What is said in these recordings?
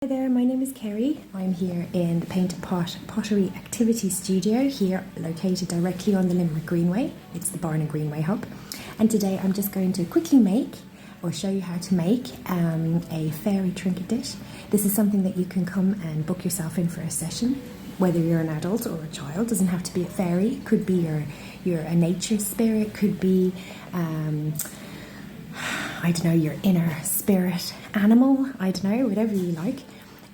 Hi there, my name is Kerry. I'm here in the Paint a Pot Pottery Activity Studio here located directly on the Limerick Greenway. It's the Barna Greenway hub. And today I'm just going to quickly make or show you how to make a fairy trinket dish. This is something that you can come and book yourself in for a session, whether you're an adult or a child. Doesn't have to be a fairy. It could be you're a nature spirit, could be I don't know, your inner spirit animal, I don't know, whatever you like.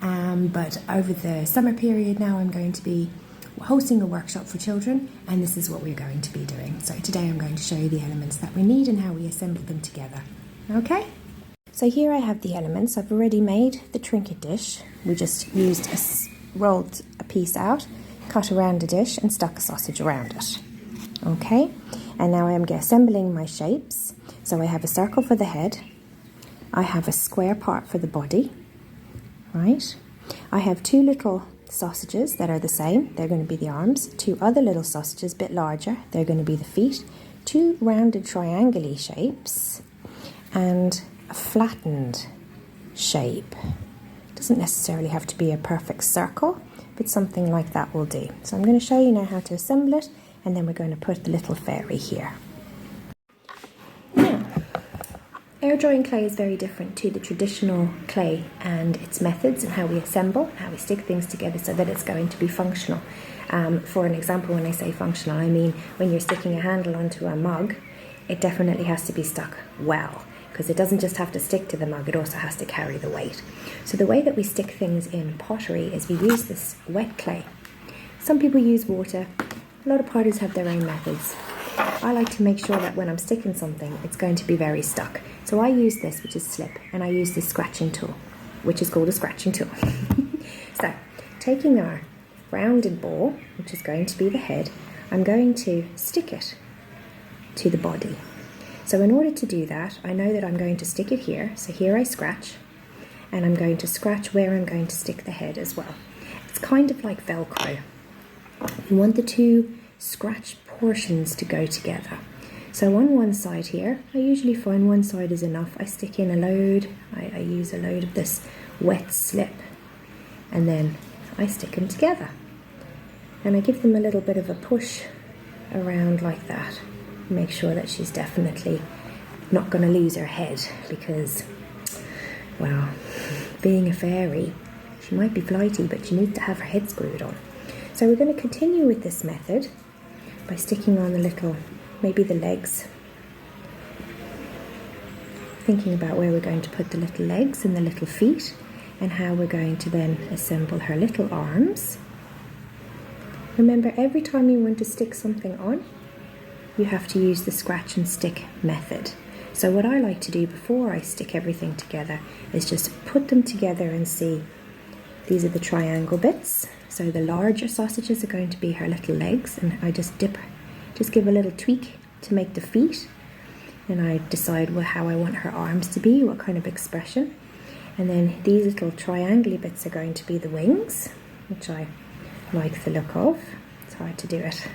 But over the summer period now I'm going to be hosting a workshop for children, and this is what we're going to be doing. So today I'm going to show you the elements that we need and how we assemble them together. Okay? So here I have the elements. I've already made the trinket dish. We just used rolled a piece out, cut around a dish and stuck a sausage around it. Okay? And now I am assembling my shapes. So I have a circle for the head, I have a square part for the body, right? I have two little sausages that are the same, they're going to be the arms, two other little sausages, a bit larger, they're going to be the feet, two rounded triangle-y shapes, and a flattened shape. Doesn't necessarily have to be a perfect circle, but something like that will do. So I'm going to show you now how to assemble it, and then we're going to put the little fairy here. Air drying clay is very different to the traditional clay and its methods and how we assemble, how we stick things together so that it's going to be functional. For an example, when I say functional, I mean when you're sticking a handle onto a mug, it definitely has to be stuck well, because it doesn't just have to stick to the mug, it also has to carry the weight. So the way that we stick things in pottery is we use this wet clay. Some people use water, a lot of potters have their own methods. I like to make sure that when I'm sticking something, it's going to be very stuck. So I use this, which is slip, and I use this scratching tool, which is called a scratching tool. So, taking our rounded ball, which is going to be the head, I'm going to stick it to the body. So in order to do that, I know that I'm going to stick it here. So here I scratch, and I'm going to scratch where I'm going to stick the head as well. It's kind of like Velcro. You want the two scratch portions to go together. So on one side here, I usually find one side is enough. I stick in a load, I use a load of this wet slip, and then I stick them together. And I give them a little bit of a push around like that. Make sure that she's definitely not going to lose her head, because, well, being a fairy, she might be flighty, but she needs to have her head screwed on. So we're going to continue with this method by sticking on the little, maybe the legs. Thinking about where we're going to put the little legs and the little feet, and how we're going to then assemble her little arms. Remember, every time you want to stick something on, you have to use the scratch and stick method. So what I like to do before I stick everything together is just put them together and see. These are the triangle bits. So the larger sausages are going to be her little legs, and I just give a little tweak to make the feet, and I decide how I want her arms to be, what kind of expression. And then these little triangle bits are going to be the wings, which I like the look of. It's hard to do it.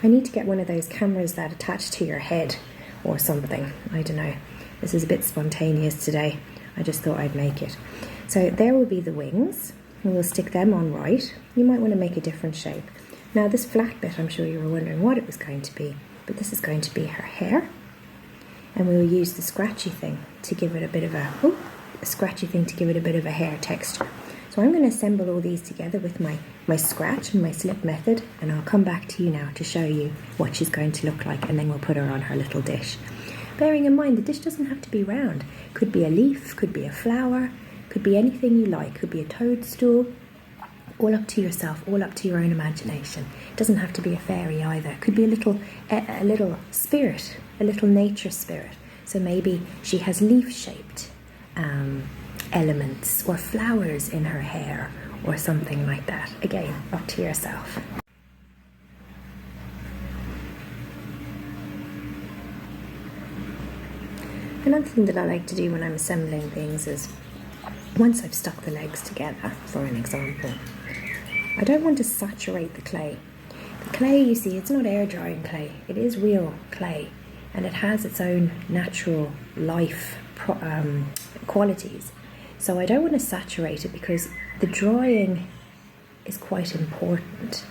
I need to get one of those cameras that attach to your head or something. I don't know. This is a bit spontaneous today. I just thought I'd make it. So there will be the wings, and we'll stick them on right. You might want to make a different shape. Now this flat bit, I'm sure you were wondering what it was going to be, but this is going to be her hair, and we will use the scratchy thing to give it a bit of a hair texture. So I'm going to assemble all these together with my scratch and my slip method, and I'll come back to you now to show you what she's going to look like, and then we'll put her on her little dish. Bearing in mind the dish doesn't have to be round. Could be a leaf, could be a flower, could be anything you like, could be a toadstool. All up to yourself, all up to your own imagination. It doesn't have to be a fairy either. It could be a little spirit, a little nature spirit. So maybe she has leaf-shaped elements or flowers in her hair or something like that. Again, up to yourself. Another thing that I like to do when I'm assembling things is, once I've stuck the legs together, for an example, I don't want to saturate the clay. The clay, you see, it's not air drying clay, it is real clay, and it has its own natural life qualities. So I don't want to saturate it because the drying is quite important,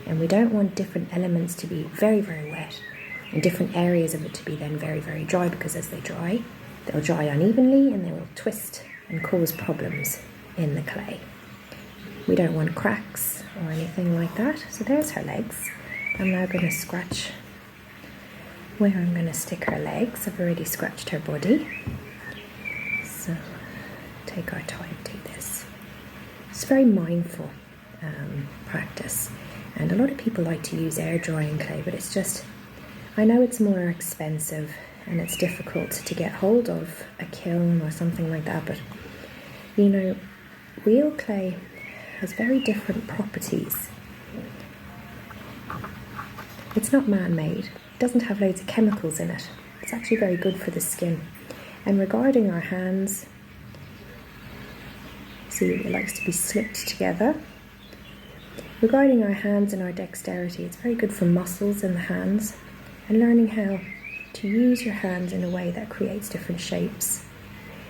and we don't want different elements to be very, very wet and different areas of it to be then very, very dry, because as they dry, they'll dry unevenly and they will twist and cause problems in the clay. We don't want cracks or anything like that. So there's her legs. I'm now going to scratch where I'm going to stick her legs. I've already scratched her body. So take our time to do this. It's very mindful practice, and a lot of people like to use air drying clay, but it's just, I know it's more expensive and it's difficult to get hold of a kiln or something like that, but you know, real clay has very different properties. It's not man-made, it doesn't have loads of chemicals in it. It's actually very good for the skin. And regarding our hands, see, it likes to be slipped together. Regarding our hands and our dexterity, it's very good for muscles in the hands and learning how to use your hands in a way that creates different shapes.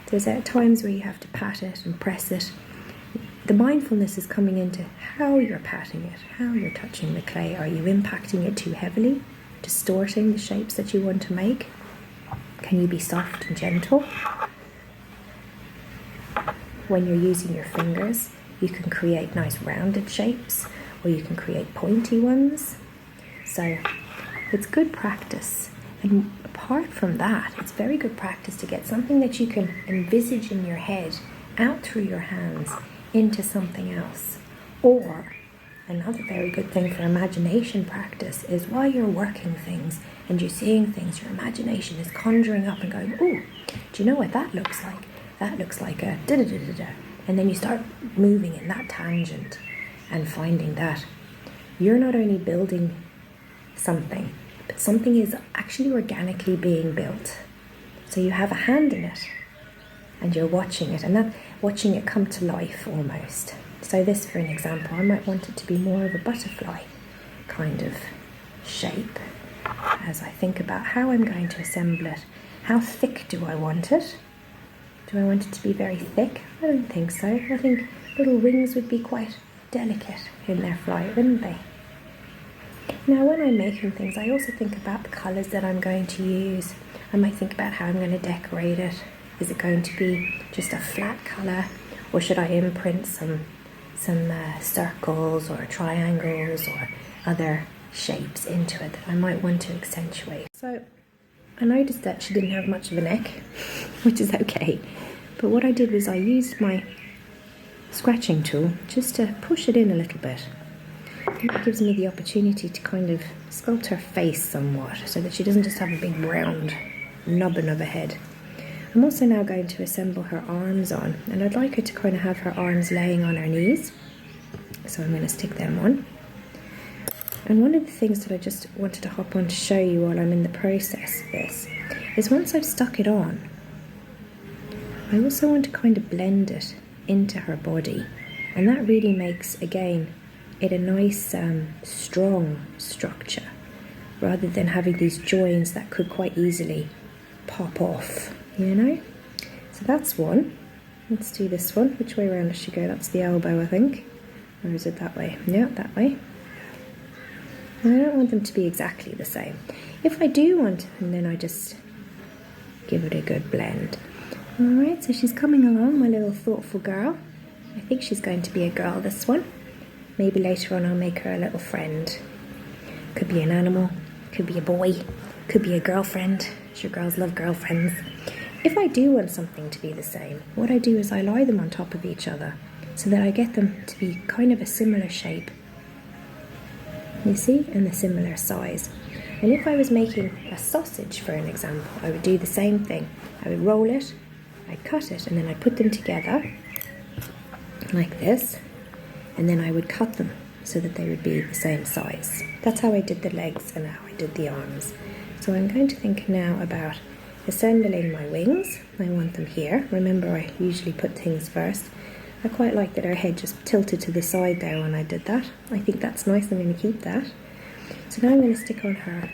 There's times where you have to pat it and press it. The mindfulness is coming into how you're patting it, how you're touching the clay. Are you impacting it too heavily, distorting the shapes that you want to make? Can you be soft and gentle? When you're using your fingers, you can create nice rounded shapes, or you can create pointy ones. So it's good practice. And apart from that, it's very good practice to get something that you can envisage in your head out through your hands into something else. Or another very good thing for imagination practice is while you're working things and you're seeing things, your imagination is conjuring up and going, oh, do you know what that looks like? That looks like a da-da-da-da-da. And then you start moving in that tangent and finding that you're not only building something, but something is actually organically being built. So you have a hand in it and you're watching it, and that watching it come to life almost. So this, for an example, I might want it to be more of a butterfly kind of shape as I think about how I'm going to assemble it. How thick do I want it? Do I want it to be very thick? I don't think so. I think little wings would be quite delicate in their flight, wouldn't they? Now, when I'm making things, I also think about the colours that I'm going to use. I might think about how I'm going to decorate it. Is it going to be just a flat colour, or should I imprint some circles or triangles or other shapes into it that I might want to accentuate? So I noticed that she didn't have much of a neck, which is okay. But what I did was I used my scratching tool just to push it in a little bit. And it gives me the opportunity to kind of sculpt her face somewhat so that she doesn't just have a big round nubbin of a head. I'm also now going to assemble her arms on, and I'd like her to kind of have her arms laying on her knees. So I'm going to stick them on. And one of the things that I just wanted to hop on to show you while I'm in the process of this is once I've stuck it on, I also want to kind of blend it into her body, and that really makes, again, it a nice strong structure rather than having these joins that could quite easily pop off, you know? So that's one. Let's do this one. Which way around does she go? That's the elbow, I think. Or is it that way? Yeah, that way. And I don't want them to be exactly the same. If I do want them, then I just give it a good blend. Alright, so she's coming along, my little thoughtful girl. I think she's going to be a girl, this one. Maybe later on I'll make her a little friend. Could be an animal, could be a boy, could be a girlfriend. Sure, girls love girlfriends. If I do want something to be the same, what I do is I lie them on top of each other so that I get them to be kind of a similar shape. You see? And a similar size. And if I was making a sausage, for an example, I would do the same thing. I would roll it, I'd cut it, and then I'd put them together like this, and then I would cut them so that they would be the same size. That's how I did the legs and how I did the arms. So I'm going to think now about assembling my wings. I want them here. Remember, I usually put things first. I quite like that her head just tilted to the side there when I did that. I think that's nice. I'm going to keep that. So now I'm going to stick on her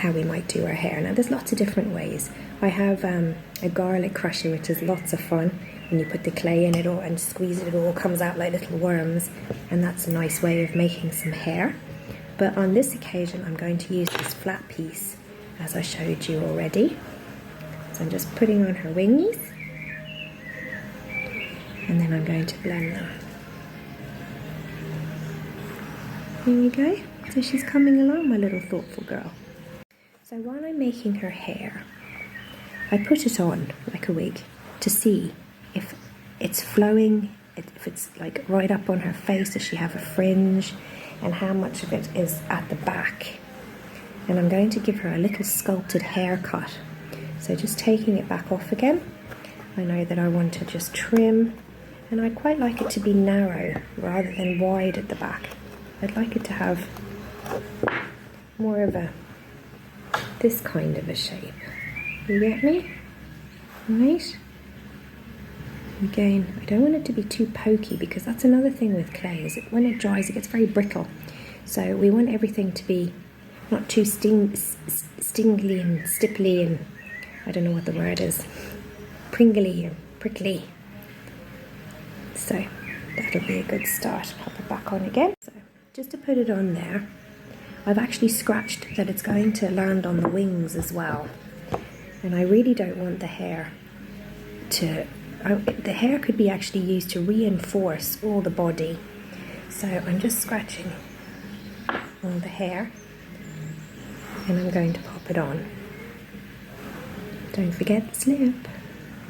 how we might do our hair. Now there's lots of different ways. I have a garlic crusher, which is lots of fun. When you put the clay in it all and squeeze it, it all comes out like little worms, and that's a nice way of making some hair. But on this occasion I'm going to use this flat piece as I showed you already. So I'm just putting on her wingies, and then I'm going to blend them. Here we go. So she's coming along, my little thoughtful girl. So while I'm making her hair, I put it on like a wig to see if it's flowing, if it's like right up on her face, does she have a fringe, and how much of it is at the back. And I'm going to give her a little sculpted haircut. So just taking it back off again. I know that I want to just trim, and I'd quite like it to be narrow rather than wide at the back. I'd like it to have more of this kind of a shape. You get me? Right? Again, I don't want it to be too pokey, because that's another thing with clay, is that when it dries it gets very brittle. So we want everything to be not too stingly and stipply and I don't know what the word is, pringly or prickly. So that'll be a good start. Pop it back on again. So just to put it on there, I've actually scratched that it's going to land on the wings as well. And I really don't want the hair to... the hair could be actually used to reinforce all the body. So I'm just scratching on the hair, and I'm going to pop it on. Don't forget the slip.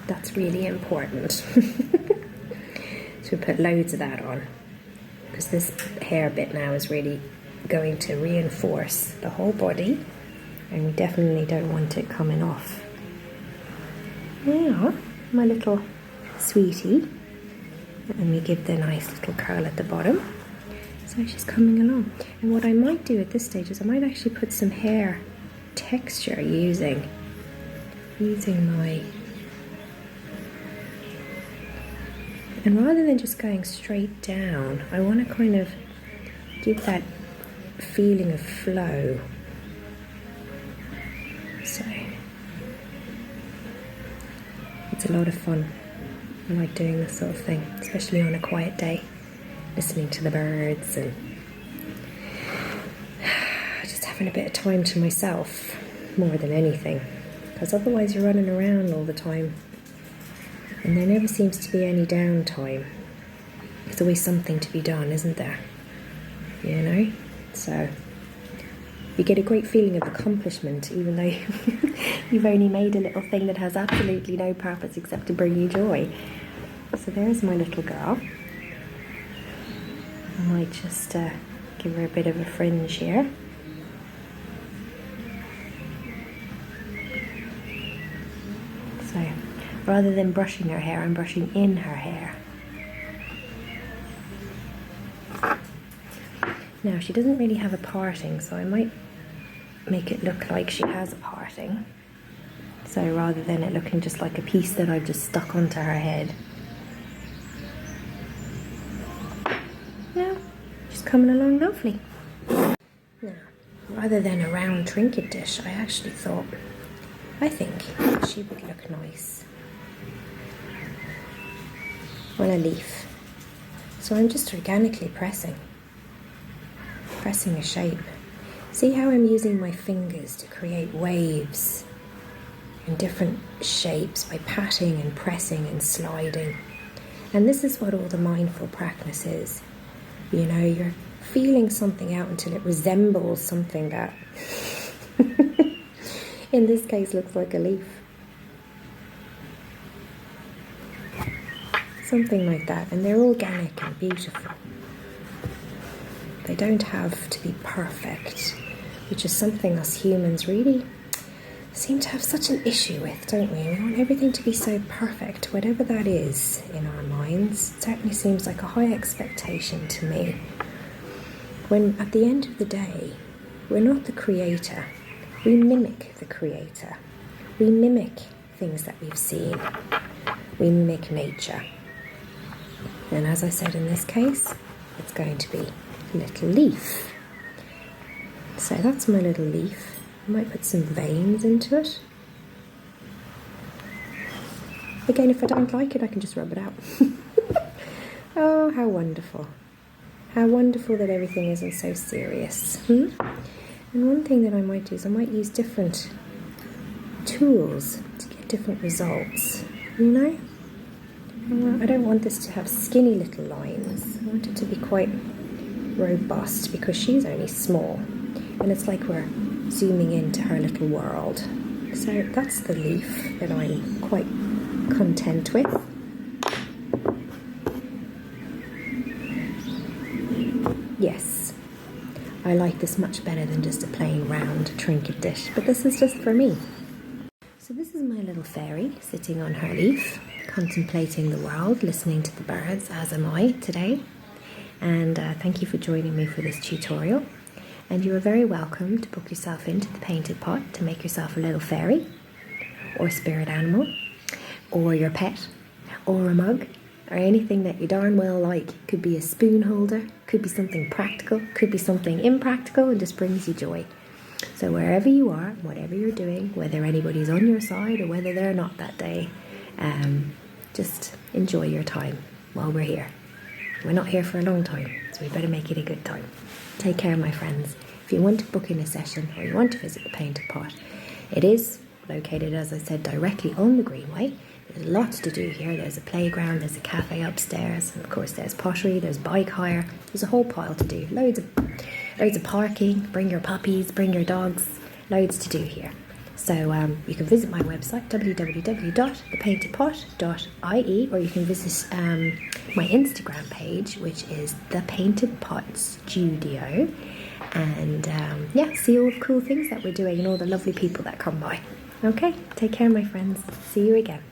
That's really important. So we put loads of that on, because this hair bit now is really going to reinforce the whole body, and we definitely don't want it coming off. Now, my little sweetie, and we give the nice little curl at the bottom. So she's coming along. And what I might do at this stage is I might actually put some hair texture using my... And rather than just going straight down, I want to kind of give that feeling of flow. So it's a lot of fun. I like doing this sort of thing, especially on a quiet day, listening to the birds and just having a bit of time to myself more than anything, because otherwise you're running around all the time and there never seems to be any downtime. There's always something to be done, isn't there? You know? So you get a great feeling of accomplishment, even though you've only made a little thing that has absolutely no purpose except to bring you joy. So there's my little girl. I might just give her a bit of a fringe here. So rather than brushing her hair, I'm brushing in her hair. Now she doesn't really have a parting, so I might make it look like she has a parting. So rather than it looking just like a piece that I've just stuck onto her head. Now, she's coming along lovely. Now, rather than a round trinket dish, I think she would look nice on a leaf. So I'm just organically pressing a shape. See how I'm using my fingers to create waves in different shapes by patting and pressing and sliding. And this is what all the mindful practice is. You know, you're feeling something out until it resembles something that in this case looks like a leaf. Something like that, and they're organic and beautiful. They don't have to be perfect, which is something us humans really seem to have such an issue with, don't we? We want everything to be so perfect, whatever that is in our minds. It certainly seems like a high expectation to me. When at the end of the day, we're not the creator. We mimic the creator. We mimic things that we've seen. We mimic nature. And as I said, in this case, it's going to be a little leaf. So that's my little leaf. I might put some veins into it. Again, if I don't like it, I can just rub it out. Oh, how wonderful. How wonderful that everything isn't so serious. And one thing that I might do is I might use different tools to get different results, you know? I don't want this to have skinny little lines. I want it to be quite robust because she's only small. And it's like we're zooming into her little world. So that's the leaf that I'm quite content with. Yes, I like this much better than just a plain round trinket dish, but this is just for me. So this is my little fairy sitting on her leaf, contemplating the world, listening to the birds, as am I today. And thank you for joining me for this tutorial. And you are very welcome to book yourself into the Painted Pot to make yourself a little fairy, or spirit animal, or your pet, or a mug, or anything that you darn well like. Could be a spoon holder, could be something practical, could be something impractical and just brings you joy. So wherever you are, whatever you're doing, whether anybody's on your side or whether they're not that day, just enjoy your time while we're here. We're not here for a long time, so we better make it a good time. Take care, my friends. If you want to book in a session or you want to visit the Painted Pot, it is located, as I said, directly on the Greenway. There's lots to do here. There's a playground, there's a cafe upstairs, and of course there's pottery, there's bike hire. There's a whole pile to do. Loads of parking. Bring your puppies, bring your dogs. Loads to do here. So you can visit my website, www.thepaintedpot.ie, or you can visit my Instagram page, which is The Painted Pot Studio. And see all the cool things that we're doing and all the lovely people that come by. Okay, take care, my friends. See you again.